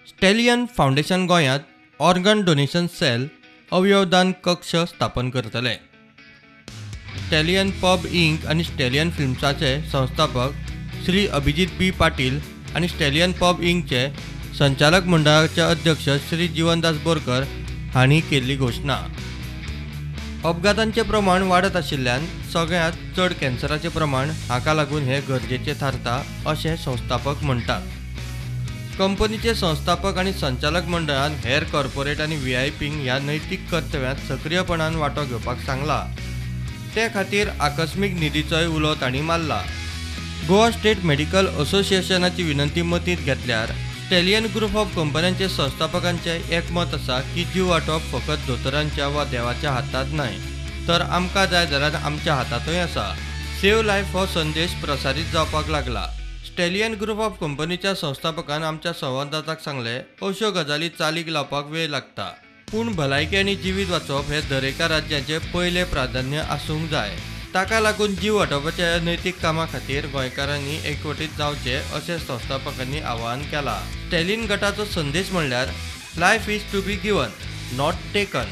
स्टॅलियन foundation गोंयांत organ donation sale अवयवदान कक्ष स्थापन करतले। स्टॅलियन पब इंक आणि स्टॅलियन फिल्म्साचे संस्थापक श्री अभिजीत बी पाटील आणि स्टॅलियन पब इंकचे संचालक मंडळाचे अध्यक्ष श्री जीवनदास बोरकर हांणी केल्ली घोषणा। अपघातांचे प्रमाण वाडत आशिल्ल्यान सगळ्यांत चड कॅन्सराचें प्रमाण हाका लागून हे गरजेचें थारता अशें संस्थापक म्हणटात। कंपनीचे संस्थापक आणि संचालक मंडळान हेर कॉर्पोरेट आणि व्हीआयपींक ह्या नैतीक कर्तव्यांत सक्रियपणान वांटो घेवपाक सांगला। ते खातीर आकस्मीक निधीचोय उलो तांणी मारला। गोवा स्टेट मेडिकल असोसिएशनाची विनंती मतींत घेतल्यार स्टॅलियन ग्रुप ऑफ कंपन्यांचे संस्थापकांचे एकमत आसा की जीव वाटोवप फकत दोतोरांच्या वा देवाच्या हातांत न्हय, तर आमकां जाय जाल्यार आमच्या हातांतूय आसा। सेव्ह लायफ हो संदेश प्रसारीत जावपाक लागला। स्टॅलियन ग्रुप ऑफ कंपनीच्या संस्थापकान आमच्या संवाददाताक सांगले, अश्यो गजाली चालीक लावपाक वेळ लागता, पूण भलायकी आनी जिवीत वाचोवप हे दरेका राज्याचे पयले प्राधान्य आसूंक जाय। ताका लागून जीव वाटोवपाच्या ह्या नैतीक कामा खातीर गोंयकारांनी एकवटीत जावचे अशें संस्थापकांनी आवाहन केलां। स्टॅलियन गटाचो संदेश म्हणल्यार life is to be given, not taken.